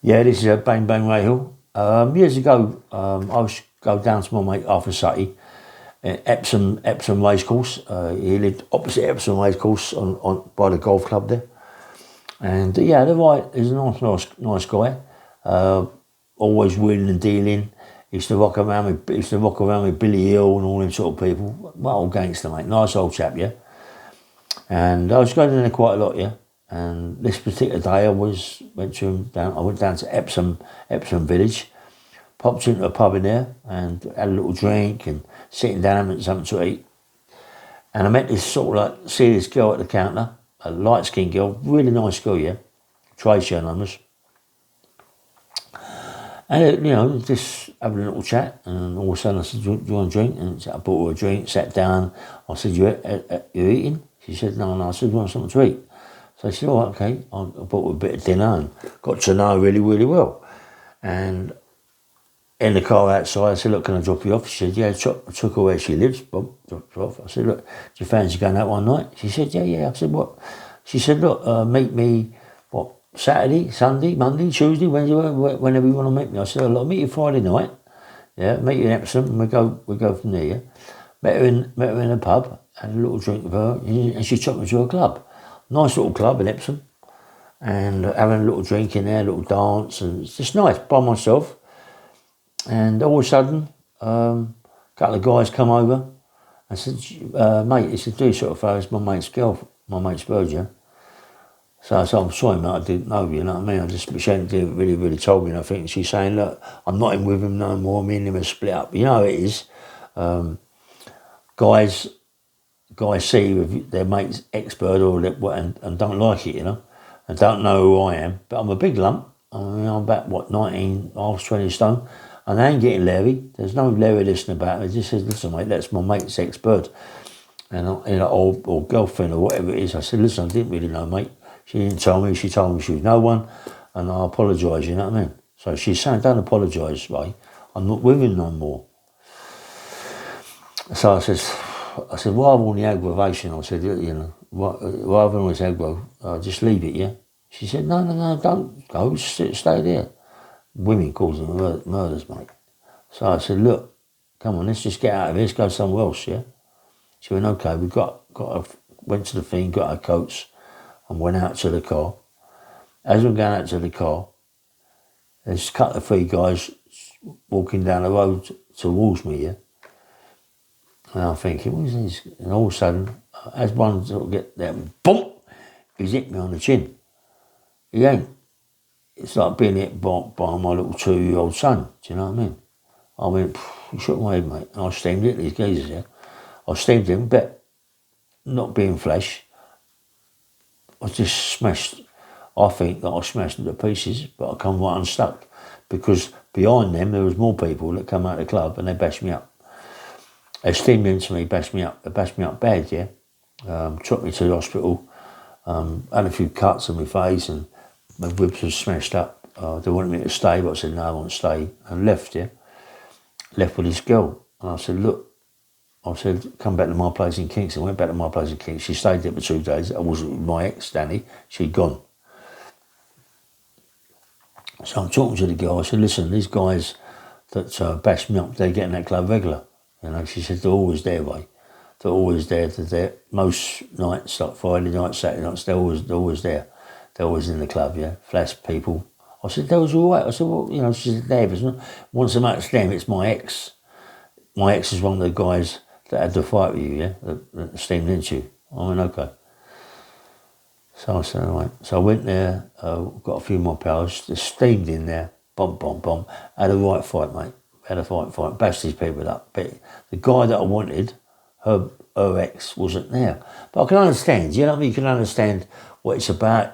Yeah, this is a Bang Bang Rahill. Years ago, I used to go down to my mate Arthur Sutty at Epsom Racecourse. He lived opposite Epsom Racecourse on by the golf club there. And yeah, the right is a nice guy. Always wheeling and dealing. Used to rock around with Billy Hill and all them sort of people. Well, old gangster, mate. Nice old chap, yeah. And I was going in there quite a lot, yeah. And this particular day, I went down to Epsom Village, popped into a pub in there, and had a little drink and sitting down and something to eat. And I met this sort of like serious girl at the counter, a light skinned girl, really nice girl, yeah. Tracy her name was. And just having a little chat, and all of a sudden I said, "Do you want a drink?" And I bought her a drink, sat down. I said, "You eating?" She said, "No." I said, "You want something to eat?" So she said, "Oh, okay." I bought her a bit of dinner and got to know her really, really well. And in the car outside, I said, "Look, can I drop you off?" She said, "Yeah." I took her where she lives, dropped her off. I said, "Look, do you fancy going out one night?" She said, "Yeah." I said, "What?" She said, "Look, meet me, Saturday, Sunday, Monday, Tuesday, Wednesday, whenever you want to meet me." I said, "I'll meet you Friday night. Yeah, meet you in Epsom, and we go from there." Yeah? Met her in a pub, had a little drink with her, and she took me to a club, nice little club in Epsom, and having a little drink in there, a little dance, and it's just nice by myself. And all of a sudden, a couple of guys come over. I said, "Mate," he said, "Do sort of favour, it's my mate's bird, yeah." So I said, "I'm sorry, mate, I didn't know, you know what I mean? She hadn't really, really told me nothing." She's saying, "Look, I'm not in with him no more, me and him are split up." You know how it is. Guys see with their mate's ex-bird and don't like it, and don't know who I am. But I'm a big lump. I mean, I'm about, 19, half 20 stone, and I ain't getting leery. There's no leery listening about it. It just says, "Listen, mate, that's my mate's ex-bird. And or girlfriend or whatever it is." I said, "Listen, I didn't really know, mate. She didn't tell me. She told me she was no one, and I apologise, you know what I mean?" So she's saying, "Don't apologise, mate. I'm not with him no more." So I said, "Rather than the aggravation," I said, "rather than all this aggro, just leave it, yeah?" She said, No, don't go. Stay there." Women cause them murders, mate. So I said, "Look, come on, let's just get out of here. Let's go somewhere else, yeah?" She went, "Okay." We went to the thing, got our coats, and went out to the car. As we're going out to the car, there's a couple of three guys walking down the road towards me, yeah? And I'm thinking, what is this? And all of a sudden, as one sort of get there, boom, he's hit me on the chin. He ain't. It's like being hit by my little 2-year-old son, do you know what I mean? I went, he shook my head, mate, and I steamed it, these geezers, yeah? I steamed him, but not being flesh, I just smashed. I think that I smashed into pieces, but I come right unstuck because behind them there was more people that come out of the club and they bashed me up. They steamed into me, bashed me up. They bashed me up bad, yeah. Took me to the hospital. Had a few cuts on my face and my ribs were smashed up. They wanted me to stay, but I said no, I won't stay, and left, yeah. Left with this girl, and I said, "Look," I said, "come back to my place in Kingston." Went back to my place in Kingston. She stayed there for 2 days. I wasn't with my ex, Danny. She'd gone. So I'm talking to the girl. I said, "Listen, these guys that bashed me up, they get in that club regular." She said, "They're always there, Ray. They're always there. They're there most nights, like Friday nights, Saturday nights. They're always there. They're always in the club, yeah. Flash people." I said, "That was all right." I said, "Well, she said, "Dave, it's not once a month, them, it's my ex. My ex is one of the guys that had the fight with you, yeah, that steamed into you." I went, "Okay." So I said, "All right." So I went there, got a few more pals, just steamed in there, bomb. Had a right fight, mate. Had a fight, bashed these people up. But the guy that I wanted, her ex, wasn't there. But I can understand, you know what I mean? You can understand what it's about.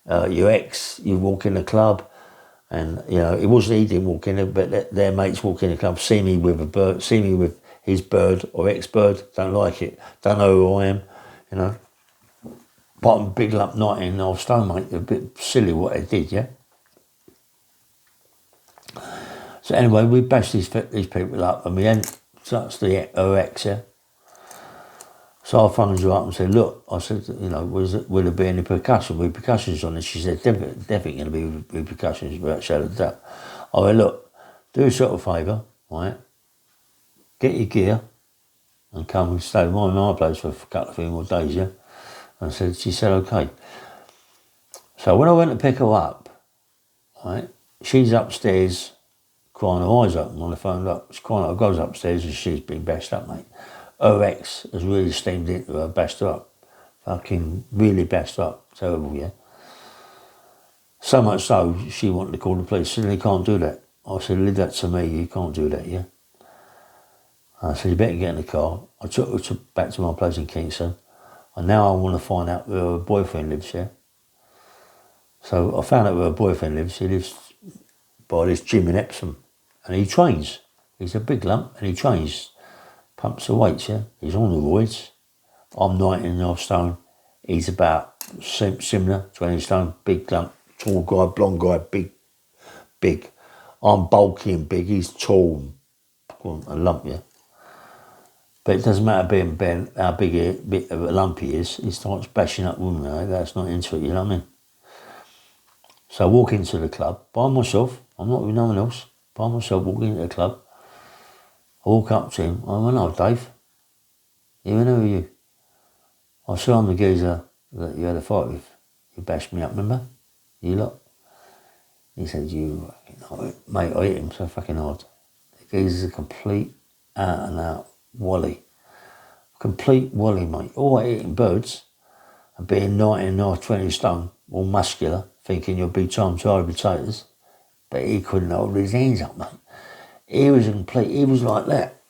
Your ex, you walk in the club, and, it wasn't he didn't walk in there, but their mates walk in the club, see me with his bird or ex-bird, don't like it, don't know who I am, But I'm big lump 19.5 stone, mate. A bit silly what they did, yeah? So anyway, we bashed these people up, and we hadn't touched her ex, yeah? So I phoned her up and said, look, I said, you know, will there be any repercussions on it? She said, definitely going to be repercussions without a shadow of doubt. I went, look, do yourself a favour, right? Get your gear and come and stay with my place for a couple of few more days, yeah? And she said, okay. So when I went to pick her up, right, she's upstairs crying her eyes open when I phoned up. She's crying, I goes upstairs and she's been bashed up, mate. Her ex has really steamed into her, bashed her up. Fucking really bashed up. Terrible, yeah? So much so, she wanted to call the police. She said, you can't do that. I said, leave that to me, you can't do that, yeah? I said, you better get in the car. I took her back to my place in Kingston. And now I want to find out where her boyfriend lives, yeah? So I found out where her boyfriend lives. He lives by this gym in Epsom. And he trains. He's a big lump and he trains. Pumps the weights, yeah? He's on the roids. I'm 19.5 stone. He's about similar, 20 stone. Big lump, tall guy, blonde guy, big. I'm bulky and big. He's tall and a lump, yeah? But it doesn't matter being how big of a lump he is. He starts bashing up women, right? That's not into it, you know what I mean? So I walk into the club by myself. I'm not with no one else. By myself, walking into the club. I walk up to him. I went, oh, Dave. He went, who are you? I said, I'm the geezer that you had a fight with. You bashed me up, remember? You lot. He said, you fucking mate, I hit him so fucking hard. The geezer's a complete out and out wally. Complete wally, mate. All eating birds and being 19.5, 20 stone, all muscular, thinking you're big time child potatoes. But he couldn't hold his hands up, mate. He was like that.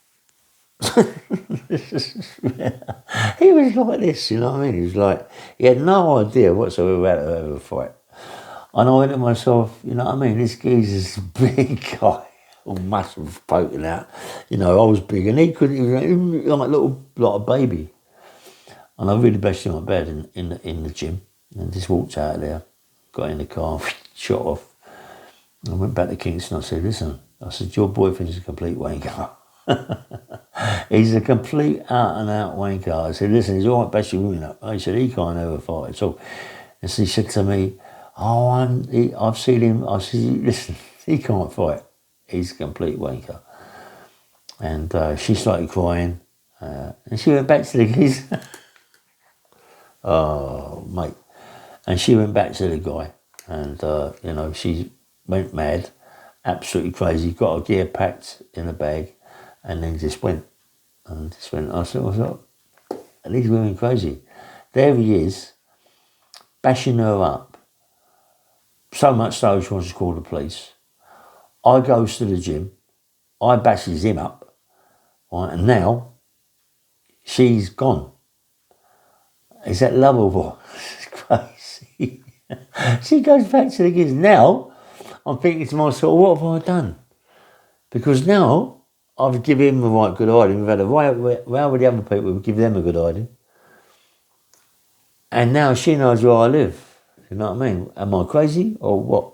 He was like this, you know what I mean? He was like, he had no idea whatsoever about to have a fight. And I went to myself, you know what I mean? This geezer's a big guy, all muscle poking out. You know, I was big and he was like a baby. And I really bashed him up bad in the gym and just walked out of there, got in the car, shot off. I went back to Kingston. I said, listen, your boyfriend's a complete wanker. He's a complete out and out wanker. I said, listen, he's all right bashing women up. He said, he can't have a fight at all. And so he said to me, I've seen him. I said, listen, he can't fight. He's a complete wanker. And she started crying. And she went back to the kids. Oh, mate. And she went back to the guy. And, you know, she went mad, absolutely crazy, got her gear packed in a bag, and then just went. And just went. I thought, these women crazy. There he is, bashing her up. So much so she wants to call the police. I goes to the gym, I bashes him up, right, and now she's gone. Is that lovable? It's crazy. She goes back to the kids. Now, I'm thinking to myself, what have I done? Because now, I've given him the right good hiding. We've had a row with the other people, we've given them a good hiding. And now she knows where I live. You know what I mean? Am I crazy or what?